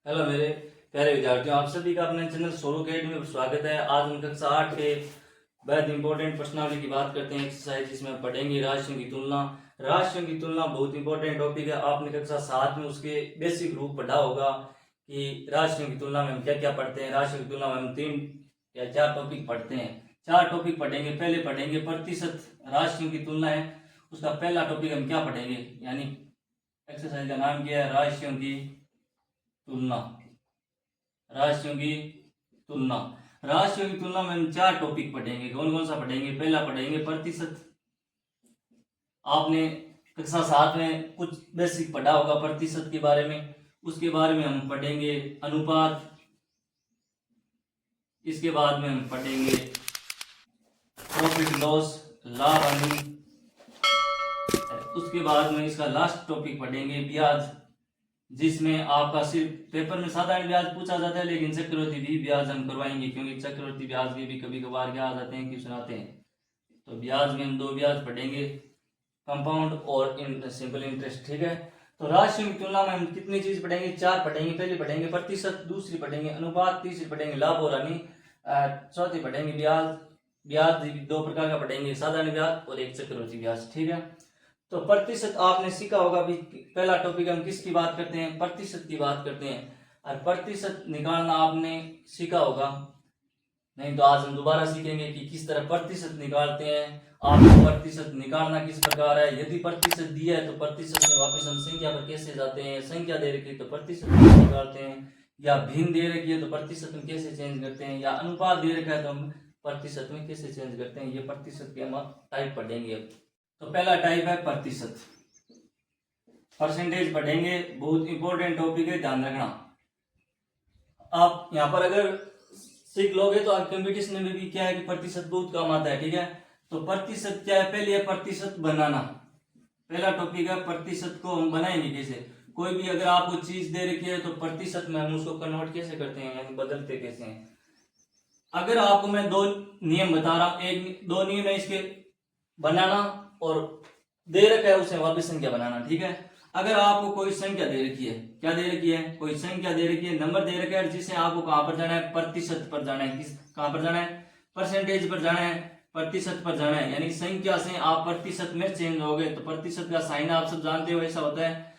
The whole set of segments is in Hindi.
हेलो मेरे प्यारे विद्यार्थियों, आप सभी का अपने चैनल सोलो अकेडमी में स्वागत है। आज हम कक्षा 8 के बहुत इंपॉर्टेंट प्रश्नावली की बात करते हैं। एक्सरसाइज जिसमें पढ़ेंगे राशियों की तुलना। राशियों की तुलना बहुत इंपॉर्टेंट टॉपिक है। आपने कक्षा 7 में उसके बेसिक रूप पढ़ा होगा कि राशियों की तुलना में हम क्या क्या पढ़ते हैं। राशियों की तुलना में हम 3 या 4 टॉपिक पढ़ते हैं। 4 टॉपिक पढ़ेंगे। पहले पढ़ेंगे प्रतिशत राशियों की तुलना है, उसका पहला टॉपिक हम क्या पढ़ेंगे, यानी एक्सरसाइज का नाम क्या है, राशियों की तुलना। राशियों की तुलना। राशियों की तुलना में हम 4 टॉपिक पढ़ेंगे। कौन कौन सा पढ़ेंगे? पहला पढ़ेंगे प्रतिशत। आपने कक्षा 7 में कुछ बेसिक पढ़ा होगा प्रतिशत के बारे में। उसके बारे में हम पढ़ेंगे अनुपात। इसके बाद में हम पढ़ेंगे प्रॉफिट लॉस, लाभ हानि। उसके बाद में इसका लास्ट टॉपिक पढ़ेंगे ब्याज, जिसमें आपका सिर्फ पेपर में साधारण ब्याज पूछा जाता है, लेकिन चक्रवृद्धि भी ब्याज हम करवाएंगे, क्योंकि चक्रवृद्धि ब्याज के भी कभी कभार क्या आ जाते हैं, क्वेश्चन आते हैं। तो ब्याज में हम 2 ब्याज पढ़ेंगे, कंपाउंड और सिंपल इंटरेस्ट। ठीक है। तो राशियों की तुलना में हम कितनी चीज पढ़ेंगे? 4 पढ़ेंगे। पहली पढ़ेंगे प्रतिशत, दूसरी पढ़ेंगे अनुपात, तीसरी पढ़ेंगे लाभ और हानि, चौथी पढ़ेंगे ब्याज। ब्याज 2 प्रकार का पढ़ेंगे, साधारण ब्याज और एक चक्रवृद्धि ब्याज। ठीक है। तो प्रतिशत आपने सीखा होगा भी। पहला टॉपिक हम किसकी बात करते हैं? प्रतिशत की बात करते हैं। और प्रतिशत निकालना आपने सीखा होगा, नहीं तो आज हम दोबारा सीखेंगे कि किस तरह प्रतिशत निकालते हैं। आपको प्रतिशत निकालना किस प्रकार है, यदि प्रतिशत दिया है तो प्रतिशत में वापस हम संख्या पर कैसे जाते हैं, संख्या दे रखी है तो प्रतिशत कैसे निकालते हैं, या भिन्न दे रखी है तो प्रतिशत में कैसे चेंज करते हैं, या अनुपात दे रखा है तो हम प्रतिशत में कैसे चेंज करते हैं। ये प्रतिशत के हम टाइप पढ़ेंगे। तो पहला टाइप है प्रतिशत, परसेंटेज पढ़ेंगे। बहुत इंपॉर्टेंट टॉपिक है, ध्यान रखना। आप यहाँ पर अगर सीख लोगे तो आप कंपटीशन में भी क्या है कि प्रतिशत बहुत कम आता है। ठीक है। तो प्रतिशत क्या है? पहले है प्रतिशत बनाना। पहला टॉपिक है प्रतिशत को हम बनाएंगे कैसे। कोई भी अगर आपको चीज दे रखी है तो प्रतिशत में हम उसको कन्वर्ट कैसे करते हैं, यानी बदलते कैसे हैं। अगर आपको मैं 2 नियम बता रहा हूं, 2 नियम है इसके, बनाना और दे रखा है उसे वापस संख्या बनाना। ठीक है। अगर आपको कोई संख्या दे रखी है, क्या दे रखी है? कोई संख्या दे रखी है, नंबर दे रखा है, जिसे आपको कहां पर जाना है? प्रतिशत पर जाना है। किस कहां पर जाना है? परसेंटेज पर जाना है, प्रतिशत पर जाना है। यानी संख्या से आप प्रतिशत में चेंज हो गए। तो प्रतिशत का साइन आप सब जानते हो, ऐसा होता है।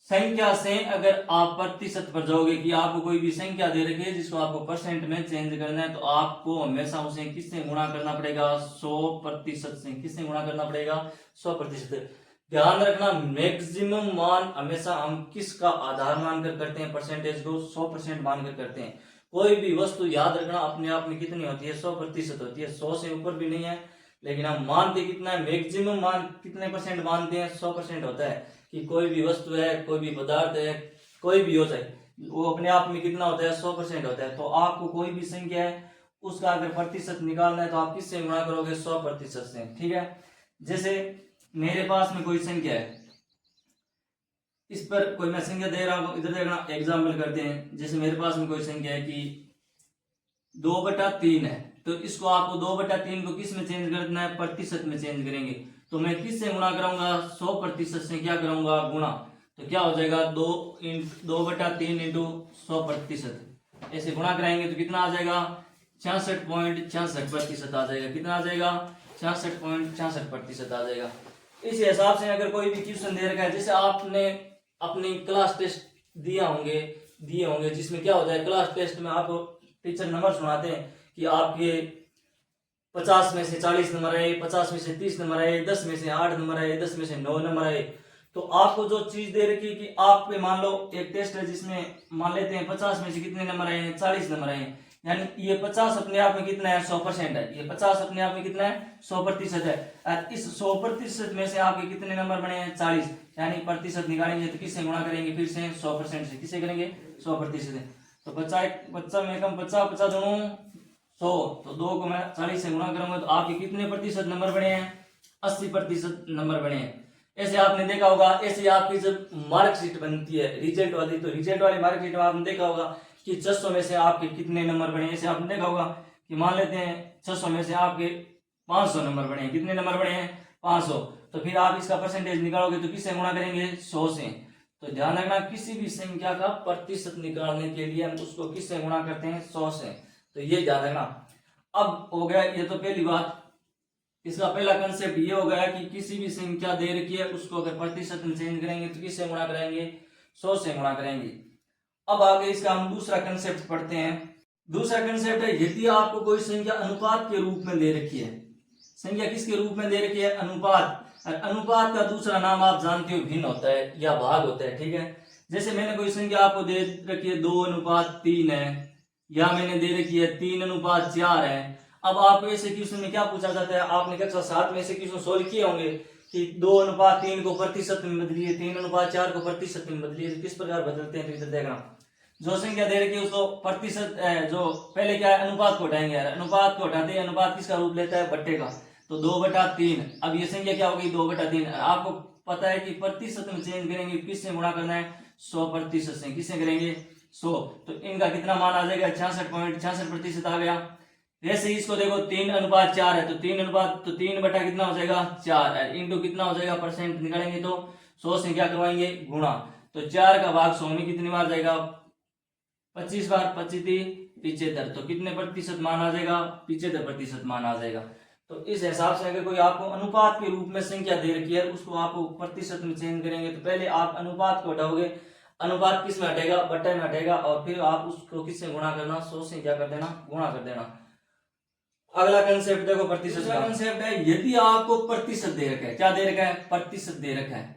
संख्या से अगर आप प्रतिशत पर जाओगे, कि आपको कोई भी संख्या दे रखी है जिसको आपको परसेंट में चेंज करना है, तो आपको हमेशा उसे किससे गुणा करना पड़ेगा? 100% से। किससे गुणा करना पड़ेगा? 100%। ध्यान रखना, मैक्सिमम मान हमेशा हम किसका आधार मानकर करते हैं? परसेंटेज को 100% मानकर करते हैं। कोई भी वस्तु याद रखना अपने आप में कितनी होती है? 100% होती है। 100 से ऊपर भी नहीं है, लेकिन हम मानते कितना है? मैक्सिमम मान कितने परसेंट मानते हैं? 100% होता है। कि कोई भी वस्तु है, कोई भी पदार्थ है, कोई भी हो जाए, वो अपने आप में कितना होता है? 100% होता है। तो आपको कोई भी संख्या है उसका अगर प्रतिशत निकालना है तो आप किससे गुणा करोगे? 100% से। ठीक है। जैसे मेरे पास में कोई संख्या है, इस पर कोई मैं संख्या दे रहा हूं, इधर देखना, एग्जाम्पल करते हैं। जैसे मेरे पास में कोई संख्या है कि 2/3 है, तो इसको आपको 2/3 को किस में चेंज करना है? प्रतिशत में चेंज करेंगे। तो मैं किससे गुणा कराऊंगा? 100% से क्या करूंगा? गुणा। तो क्या हो जाएगा? 2/3 इंटू 100%। ऐसे गुणा कराएंगे तो कितना आ जाएगा? 66.66% आ जाएगा। कितना आ जाएगा? 66.66% आ जाएगा। इस हिसाब से अगर कोई भी क्वेश्चन दे रखा है, जैसे आपने अपनी क्लास टेस्ट दिए होंगे, जिसमें क्या होता है, क्लास टेस्ट में आपको टीचर नंबर सुनाते हैं कि आपके 50 में से 40 नंबर आए, 50 में से 30 नंबर आए, 10 में से 8 नंबर आए, 10 में से 9 नंबर आए। तो आपको जो चीज दे रखी है कि आप पे मान लो एक टेस्ट है जिसमें मान लेते हैं 50 में से कितने नंबर आए हैं? 40 नंबर आए हैं। यानी ये 50 अपने आप में कितना है? 100% है। ये 50 अपने आप में कितना है? 100% है। और इस 100% में से आपके कितने नंबर बने हैं? 40। यानी प्रतिशत निकालेंगे तो किससे गुणा करेंगे? फिर से 100% से। किससे करेंगे? 100% से। तो 50 में कम 50, 50 दूनी 100, तो 2 को मैं 40 से गुणा करूंगा तो आपके कितने प्रतिशत नंबर बने हैं? 80% नंबर बने हैं। ऐसे आपने देखा होगा, ऐसे आपकी जब मार्कशीट बनती है रिजल्ट वाली, तो रिजल्ट वाली मार्कशीट में आपने देखा होगा कि 600 में से आपके कितने नंबर बने। ऐसे आपने देखा होगा कि मान लेते हैं 600 में से आपके 500 नंबर बने हैं। कितने नंबर बने हैं? 500। तो फिर आप इसका परसेंटेज निकालोगे तो किससे गुणा करेंगे? 100 से। तो ध्यान रखना किसी भी संख्या का प्रतिशत निकालने के लिए हम उसको किससे गुणा करते हैं, 100 से। तो ये ध्यान रखना। अब हो गया ये तो पहली बात, इसका पहला कंसेप्ट ये हो गया कि किसी भी संख्या दे रखी है उसको अगर प्रतिशत में चेंज करेंगे तो किससे गुणा करेंगे, 100 से गुणा करेंगे। अब आगे इसका हम दूसरा कंसेप्ट पढ़ते हैं। दूसरा कंसेप्ट है यदि आपको कोई संख्या अनुपात के रूप में दे रखी है, संख्या किसके रूप में दे रखी है, अनुपात। और अनुपात का दूसरा नाम आप जानते हो भिन्न होता है या भाग होता है, ठीक है। जैसे मैंने कोई संख्या आपको दे रखी है 2:3 है, या मैंने दे रखी है 3:4 है। अब आपको ऐसे क्वेश्चन में क्या पूछा जाता है, आपने कक्षा 7 में ऐसे क्वेश्चन सोल्व किए होंगे कि 2:3 को प्रतिशत में बदलिए, 3:4 को प्रतिशत में बदलिए, तो किस प्रकार बदलते हैं, तो इधर देखना। जो संख्या दे रखी है उसको प्रतिशत, जो पहले क्या है अनुपात को हटाएंगे, अनुपात को हटाते हैं, अनुपात किसका रूप लेता है, बट्टे का, तो 2/3। अब ये संख्या क्या होगी, 2/3। आपको पता है कि प्रतिशत में चेंज करेंगे, किससे गुणा करना है, 100% से। किससे करेंगे, 100। तो इनका कितना मान आ जाएगा, 66.66% आ गया। वैसे ही इसको देखो 3:4 है, तो 3 बटा कितना हो जाएगा, 4 इंटू कितना हो जाएगा, परसेंट निकालेंगे तो 100 से क्या करवाएंगे, गुणा। तो 4 का भाग 100 में कितनी बार जाएगा, 25 बार, 25 75। तो कितने प्रतिशत मान आ जाएगा, 75% मान आ जाएगा। तो इस हिसाब से अगर कोई आपको अनुपात के रूप में संख्या दे रखी है उसको आपको प्रतिशत में चेंज करेंगे तो पहले आप अनुपात को हटाओगे, अनुपात किस में हटेगा, बट्टे में हटेगा, और फिर आप उसको किससे गुणा करना, 100 से क्या कर देना, गुणा कर देना। अगला कंसेप्ट देखो प्रतिशत का कंसेप्ट है, यदि आपको प्रतिशत दे रखा है, क्या दे रखा है, प्रतिशत दे रखा है,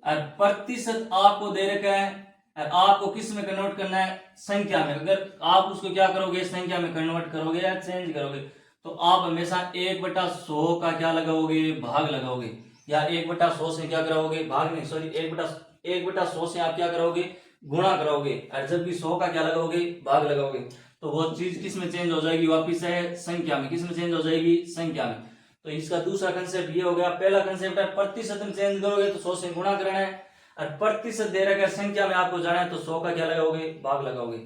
और प्रतिशत आपको दे रखा है और आपको किस में कन्वर्ट करना है, संख्या में। अगर आप उसको क्या करोगे, संख्या में कन्वर्ट करोगे या चेंज करोगे, तो आप हमेशा 1/100 का क्या लगाओगे, भाग लगाओगे, या 1/100 से क्या कराओगे, भाग नहीं, सॉरी, 1/100 से आप क्या करोगे, गुणा करोगे, और जब भी 100 का क्या लगाओगे, भाग लगाओगे, तो वो चीज किस में चेंज हो जाएगी, वापिस है संख्या में। किस में चेंज हो जाएगी, संख्या में। तो इसका दूसरा कंसेप्ट ये हो गया। पहला कंसेप्ट है प्रतिशत में चेंज करोगे तो 100 से गुणा करना है, और प्रतिशत दे रखा है, संख्या में आपको जाना है तो 100 का क्या लगाओगे, भाग लगाओगे।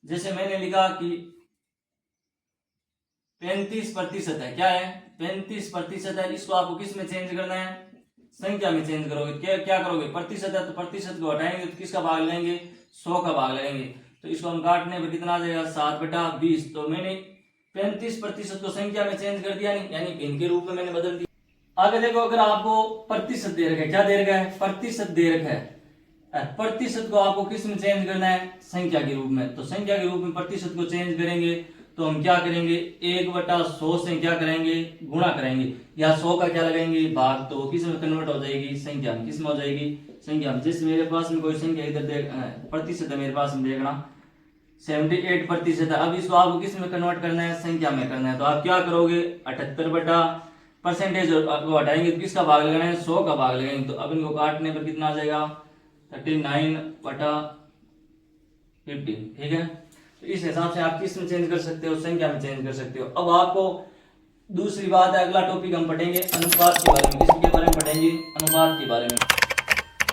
जैसे मैंने लिखा कि 35% है, क्या है, 35% है, इसको आपको किस में चेंज करना है, संख्या में चेंज करोगे। क्या करोगे, प्रतिशत है तो प्रतिशत को हटाएंगे तो किसका भाग लेंगे, 100 का भाग लगेंगे। तो इसको हम काटने पर कितना आ जाएगा, 7/20। तो मैंने 35% को संख्या में चेंज कर दिया, नहीं यानी भिन्न के रूप में मैंने बदल दिया। आगे देखो, अगर आपको प्रतिशत दे रखा है, क्या दे रखा है, प्रतिशत दे रखा है, प्रतिशत को आपको किस में चेंज करना है, संख्या के रूप में। तो संख्या के रूप में प्रतिशत को चेंज करेंगे तो हम क्या करेंगे, 1/100 से क्या करेंगे, गुणा करेंगे, या 100 का क्या लगाएंगे, भाग। तो किस में कन्वर्ट हो जाएगी, संख्या में। किस में हो जाएगी, संख्या में। जैसे मेरे पास में कोई संख्या इधर देख, प्रतिशत है मेरे पास में, देखना 78% है। अब इसको आपको किस में कन्वर्ट करना है, संख्या में करना है। तो आप क्या करोगे, 78% आपको हटाएंगे तो किसका भाग लगाना है, 100 का भाग लगाएंगे। तो अब इनको काटने पर कितना आ जाएगा, 39/50, ठीक है। तो इस हिसाब से आप किस में चेंज कर सकते हो, संख्या में चेंज कर सकते हो। अब आपको दूसरी बात है, अगला टॉपिक हम पढ़ेंगे अनुपात के बारे में। किसके बारे में पढ़ेंगे, अनुपात के बारे में।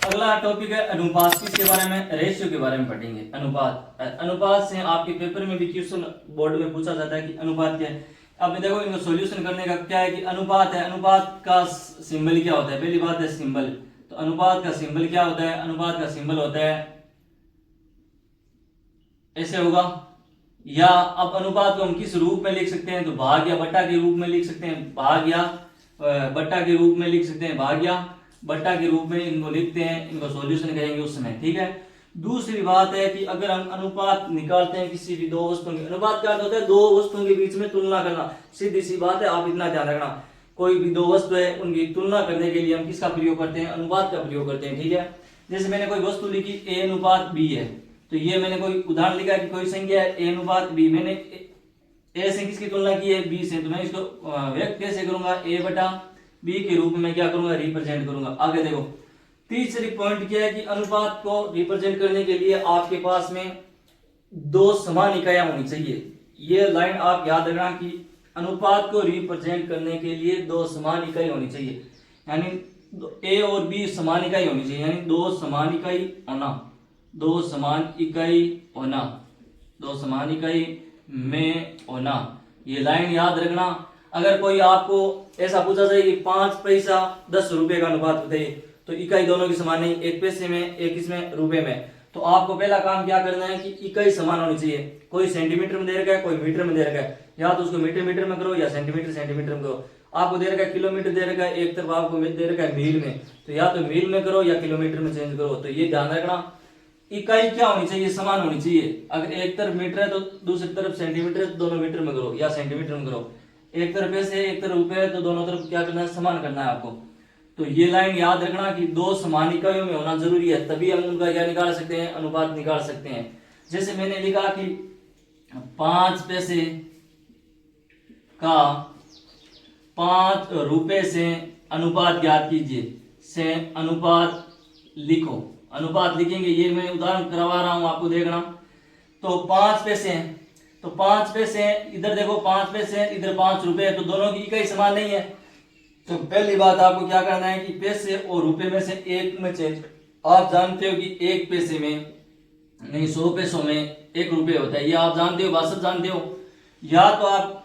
अगला टॉपिक है अनुपात, किसके बारे में, रेशियो के बारे में पढ़ेंगे। अनुपात, अनुपात से आपके पेपर में भी क्वेश्चन बोर्ड में पूछा जाता है कि अनुपात क्या है। अब देखो इनको सॉल्यूशन करने का क्या है कि अनुपात है, अनुपात का सिंबल क्या होता है, पहली बात है सिंबल। तो अनुपात का सिंबल क्या होता है, अनुपात का सिंबल होता है ऐसे होगा। या अब अनुपात को हम किस रूप में लिख सकते हैं, तो भाग या बट्टा के रूप में लिख सकते हैं, भाग या बट्टा के रूप में लिख सकते हैं, भाग या बट्टा के रूप में इनको लिखते हैं, इनको सॉल्यूशन करेंगे उस समय, ठीक है। दूसरी बात है कि अगर हम अनुपात निकालते हैं किसी भी दो वस्तुओं की, अनुपात क्या होता है, दो वस्तुओं के बीच में तुलना करना, सीधी सी बात है, आप इतना ध्यान रखना। कोई भी दो वस्तु है उनकी तुलना करने के लिए हम किसका प्रयोग करते हैं, अनुपात का प्रयोग करते हैं, ठीक है। जैसे मैंने कोई वस्तु लिखी A/B है, तो ये मैंने कोई उदाहरण लिखा कि कोई संख्या है A/B, मैंने A से किसकी तुलना की है, B से, तो मैं इसको व्यक्त कैसे करूंगा, A/B के रूप में क्या करूंगा, रिप्रेजेंट करूंगा। आगे देखो तीसरी पॉइंट क्या है कि अनुपात को रिप्रेजेंट करने के लिए आपके पास में दो समान इकाइयां होनी चाहिए। ये लाइन आप याद रखना कि अनुपात को रिप्रेजेंट करने के लिए दो समान इकाई होनी चाहिए, यानी A और B समान इकाई होनी चाहिए, यानी दो समान इकाई होना, दो समान इकाई होना, दो समान इकाई में होना, ये लाइन याद रखना। अगर कोई आपको ऐसा पूछा जाए कि 5 पैसा 10 रुपए का अनुपात बताइए, तो इकाई दोनों की समान नहीं, एक पैसे में एक इसमें रुपए में। तो आपको पहला काम क्या करना है कि इकाई समान होनी चाहिए। कोई सेंटीमीटर में दे रखा है, कोई मीटर में दे रखा है, या तो उसको मीटर मीटर में करो या सेंटीमीटर सेंटीमीटर में करो। आपको दे रखा है किलोमीटर दे रखा है, एक तरफ आपको दे रखा है मील में, तो या तो मील में करो या किलोमीटर में चेंज करो। तो ये ध्यान रखना, इकाई क्या होनी चाहिए, समान होनी चाहिए। अगर एक तरफ मीटर है तो दूसरी तरफ सेंटीमीटर है तो दोनों मीटर में करो या सेंटीमीटर में करो। एक तरफ पैसे एक तरफ रुपए है तो दोनों तरफ क्या करना है, समान करना है आपको। तो ये लाइन याद रखना कि दो समान इकाइयों में होना जरूरी है, तभी हम उनका क्या निकाल सकते हैं, अनुपात निकाल सकते हैं। जैसे मैंने लिखा कि 5 पैसे का 5 रुपए से अनुपात ज्ञात कीजिए, से अनुपात लिखो। अनुपात लिखेंगे, ये मैं उदाहरण करवा रहा हूं आपको, देखना। तो 5 पैसे हैं, तो 5 पैसे हैं, इधर देखो 5 पैसे हैं, इधर 5 रुपए है, तो दोनों की इकाई समान नहीं है। तो पहली बात आपको क्या करना है कि पैसे और रुपए में से एक में चेंज। आप जानते हो कि एक पैसे में नहीं, 100 पैसों में एक रुपये होता है, ये आप जानते हो, बात सब जानते हो। या तो आप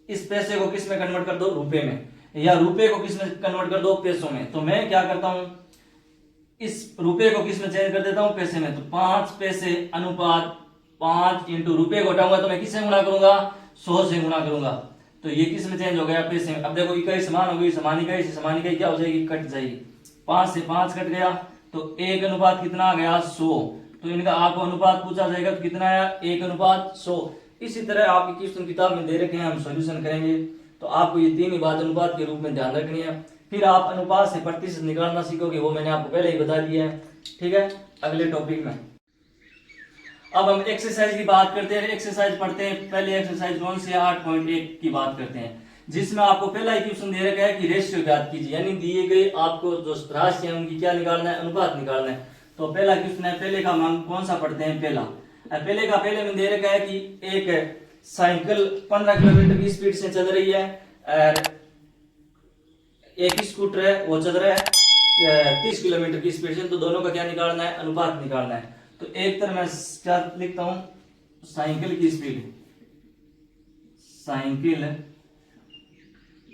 इस पैसे को किस में कन्वर्ट कर दो, रुपए में, या रुपए को किस में कन्वर्ट कर दो, पैसों में। तो मैं क्या करता हूं, इस रुपए को किस में चेंज कर देता हूं, पैसे में। तो 5 पैसे अनुपात 5 इंटू रुपए को हटाऊंगा तो मैं किससे गुणा करूंगा, 100 से गुणा करूंगा। तो ये किस में चेंज हो गया, पैसे में। अब देखो इकाई समान हो गई, समान इकाई से समान इकाई क्या हो जाएगी, कट जाएगी। 5 से 5 कट गया तो 1 अनुपात कितना आ गया, 100। तो इनका आपको अनुपात पूछा जाएगा तो कितना आया, 1 अनुपात 100। इसी तरह आपकी क्वेश्चन किताब में दे रखे हैं, हम सॉल्यूशन करेंगे। तो आपको ये तीन ही बात अनुपात के रूप में ध्यान रखनी है। फिर आप अनुपात से प्रतिशत निकालना सीखोगे, वो मैंने आपको पहले ही बता दिया है, ठीक है। अगले टॉपिक में अब हम एक्सरसाइज की बात करते हैं, एक्सरसाइज पढ़ते हैं। पहले एक्सरसाइज कौन सी है, 8.1 की बात करते हैं, जिसमें आपको पहला ही क्वेश्चन दे रखा है कि रेशियो ज्ञात कीजिए, यानी दिए गए आपको जो राशि है उनकी क्या निकालना है, अनुपात निकालना है। तो पहला क्वेश्चन है, पहले का हम कौन सा पढ़ते हैं, पहले में दे रखा है कि एक साइकिल 15 किलोमीटर की स्पीड से चल रही है और एक स्कूटर है वो चल रहा है 30 किलोमीटर की स्पीड से। तो दोनों का क्या निकालना है, अनुपात निकालना है। तो एक तरफ मैं क्या लिखता हूं, साइकिल की स्पीड,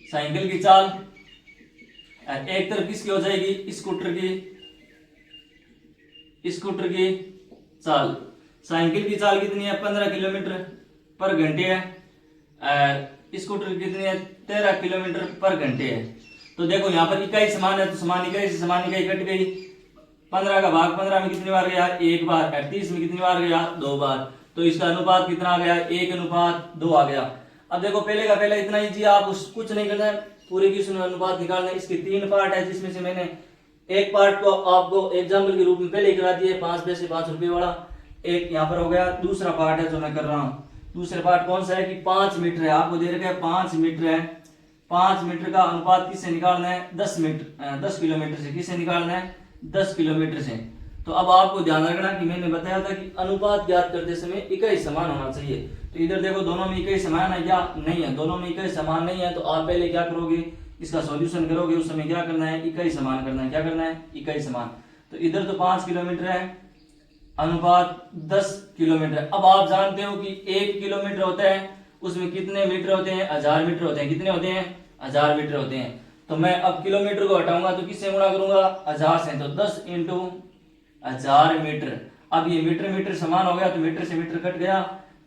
साइकिल की चाल, एक तरफ किसकी हो जाएगी, स्कूटर की चाल। साइकिल की चाल कितनी है, 15 किलोमीटर पर घंटे है, स्कूटर कितनी है, 13 किलोमीटर पर घंटे है। तो देखो यहाँ पर इकाई समान है तो समान इकाई से समान इकाई कट गई। 15 का भाग 15 में कितनी बार गया, 1 बार। 30 में कितनी बार गया, 2 बार। तो इसका अनुपात कितना आ गया, 1 अनुपात 2 आ गया। अब देखो पहले का पहला इतना इजी, आप कुछ नहीं करना है, पूरे क्वेश्चन में अनुपात निकालना है। इसके 3 पार्ट है, जिसमें से मैंने एक पार्ट को आपको एग्जाम्पल के रूप में पहले करा दिया, 5 पैसे 5 रुपए वाला। एक यहाँ पर हो गया, दूसरा पार्ट है जो मैं कर रहा हूँ। दूसरा पार्ट कौन सा है कि 5 मीटर है, आपको दे रखा है 5 मीटर है। 5 मीटर का अनुपात किससे निकालना है, 10 किलोमीटर से। किससे निकालना है, 10 किलोमीटर से। तो अब आपको ध्यान रखना कि मैंने बताया था कि अनुपात ज्ञात करते समय इकाई समान होना चाहिए। तो इधर देखो दोनों में इकाई समान है या नहीं है, दोनों में इकाई समान नहीं है। तो आप पहले क्या करोगे, इसका सॉल्यूशन करोगे, उस समय क्या करना है, इकाई समान करना है। क्या करना है, इकाई समान। तो इधर तो 5 किलोमीटर है, अनुपात 10 किलोमीटर। अब आप जानते हो कि 1 किलोमीटर होता है, उसमें कितने मीटर होते हैं, 1000 मीटर होते हैं। कितने होते हैं, 1000 मीटर होते हैं। तो मैं अब किलोमीटर को हटाऊंगा तो किससे गुणा करूंगा, 1000 से। तो 10 इंटू 1000 मीटर। अब ये मीटर समान हो गया तो मीटर से मीटर कट गया।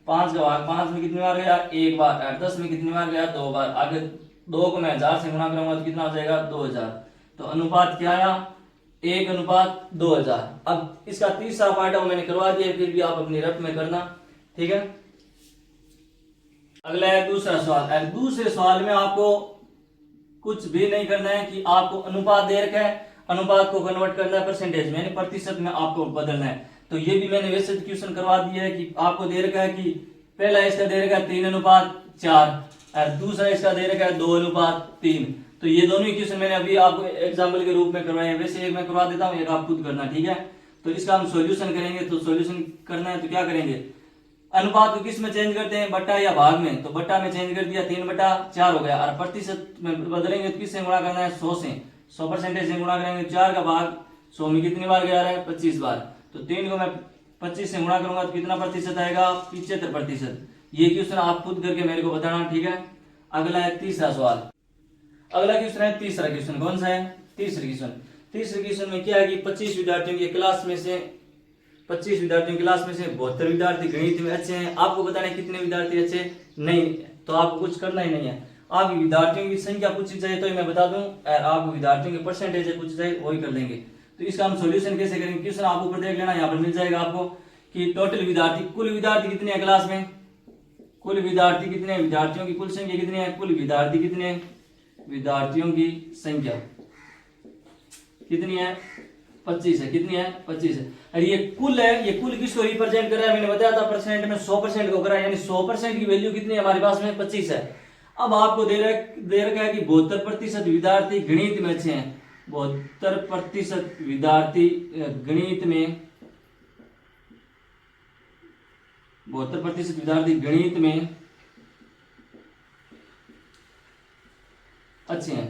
5 का भाग 5 में कितनी बार गया, 1 बार। 10 में कितनी बार गया, 2 बार। आगे 2 को मैं 1000 से गुणा करूंगा तो कितना हो जाएगा, 2000। तो अनुपात क्या आया, 1 अनुपात 2000। अब इसका तीसरा पार्ट मैंने करवा दिया, फिर भी आप अपनी रफ में करना, ठीक है। अगला है दूसरा सवाल। दूसरे सवाल में आपको कुछ भी नहीं करना है कि आपको अनुपात दे रखा है, अनुपात को कन्वर्ट करना है परसेंटेज में, यानी प्रतिशत में आपको बदलना है। तो ये भी मैंने वैसे क्वेश्चन करवा दिया है कि आपको दे रखा है कि पहला इसका दे रखा है 3 अनुपात 4 और दूसरा इसका दे रखा है 2 अनुपात 3। तो ये दोनों ही क्वेश्चन मैंने अभी आपको एग्जाम्पल के रूप में करवाए हैं। वैसे एक मैं करवा देता हूँ, एक आप खुद करना, ठीक है। तो इसका हम सॉल्यूशन करेंगे। तो सॉल्यूशन करना है तो क्या करेंगे, अनुपात को किस में चेंज करते हैं, बट्टा या भाग में। तो बट्टा में चेंज कर दिया, 3/4 हो गया। और प्रतिशत में बदलेंगे तो किससे गुणा करना है, 100 से। 100% से गुणा करेंगे। 4 का भाग 100 में कितनी बार गया है, 25 बार। तो 3 को मैं 25 से गुणा करूंगा तो कितना प्रतिशत आएगा, 75%। ये क्वेश्चन आप खुद करके मेरे को बताना, ठीक है। अगला है तीसरा सवाल। अगला क्वेश्चन है तीसरा क्वेश्चन। कौन सा है, तीसरा क्वेश्चन। तीसरे क्वेश्चन में क्या है कि 25 विद्यार्थियों की क्लास में से 72 विद्यार्थी गणित में अच्छे हैं। आपको बताना है कितने विद्यार्थी अच्छे नहीं, तो आपको कुछ करना ही नहीं है। आप विद्यार्थियों की संख्या पूछी जाए तो मैं बता दूं, आप विद्यार्थियों के परसेंटेज पूछी जाए वही कर लेंगे। तो इसका हम सॉल्यूशन कैसे करेंगे, क्वेश्चन आप ऊपर देख लेना, यहाँ पर मिल जाएगा आपको कि टोटल विद्यार्थी, कुल विद्यार्थी कितने हैं क्लास में, कुल विद्यार्थी कितने, विद्यार्थियों की कुल संख्या कितनी है, कुल विद्यार्थी कितने, विद्यार्थियों की संख्या कितनी है, 25 है। कितनी है, 25 है। और ये कुल है, ये कुल किसको रिप्रेजेंट कर रहा है, मैंने बताया था परसेंट में 100% को कर रहा है, यानी 100% की वैल्यू कितनी है हमारे पास में, 25 है। अब आपको दे रखा है कि 72% विद्यार्थी गणित में अच्छे हैं, 72% विद्यार्थी गणित में, 72% विद्यार्थी गणित में अच्छे हैं।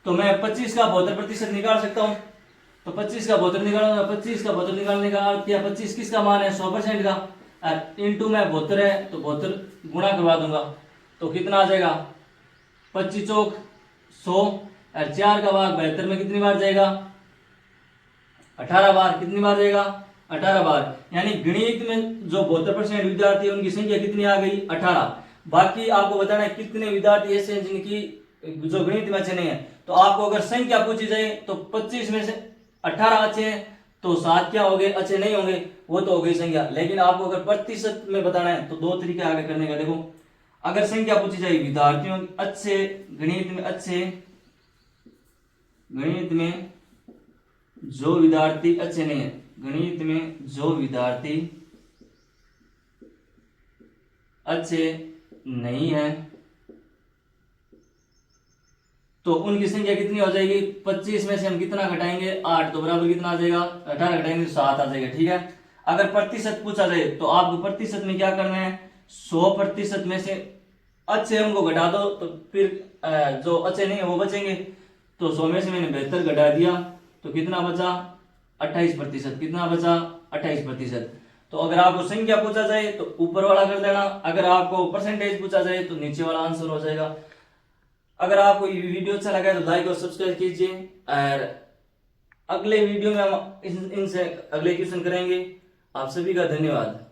तो मैं 25 का 72% निकाल सकता हूं, तो 25 का 72 निकालूंगा। 25 का 72 निकालने का अर्थ क्या, 25 किसका मान है, 100% का, इंटू में 72 है तो 72 गुणा करवा दूंगा, तो कितना आ जाएगा, 25 चौक 100, और 4 का भाग 72 में कितनी बार जाएगा, 18 बार। कितनी बार जाएगा, 18 बार। यानी गणित में जो 72% विद्यार्थी उनकी संख्या कितनी आ गई, 18। बाकी आपको बताना है कितने विद्यार्थी ऐसे हैं जिनकी जो गणित में अच्छे नहीं है। तो आपको अगर संख्या पूछी जाए तो 25 में से 18 अच्छे हैं, तो 7 क्या हो गए, अच्छे नहीं होंगे, वो तो हो गई संख्या। लेकिन आपको अगर प्रतिशत में बताना है तो 2 तरीके आगे करने का। देखो, अगर संख्या पूछी जाए विद्यार्थियों अच्छे गणित में, अच्छे गणित में जो विद्यार्थी अच्छे नहीं है, गणित में जो विद्यार्थी अच्छे नहीं है, तो उनकी संख्या कितनी हो जाएगी, 25 में से हम कितना घटाएंगे, 8, तो बराबर कितना आ जाएगा, 18 घटाएंगे तो 7 आ जाएगा। ठीक है। अगर प्रतिशत पूछा जाए तो आपको प्रतिशत में क्या करना है, 100% में से अच्छे अंक को घटा दो, तो फिर जो अच्छे नहीं है वो बचेंगे। तो 100 में से मैंने 72 घटा दिया, तो कितना बचा, 28%। कितना बचा, 28%। तो अगर आपको संख्या पूछा जाए तो ऊपर वाला कर देना, अगर आपको परसेंटेज पूछा जाए तो नीचे वाला आंसर हो जाएगा। अगर आपको ये वीडियो अच्छा लगा है तो लाइक और सब्सक्राइब कीजिए, और अगले वीडियो में हम इनसे अगले क्वेश्चन करेंगे। आप सभी का धन्यवाद।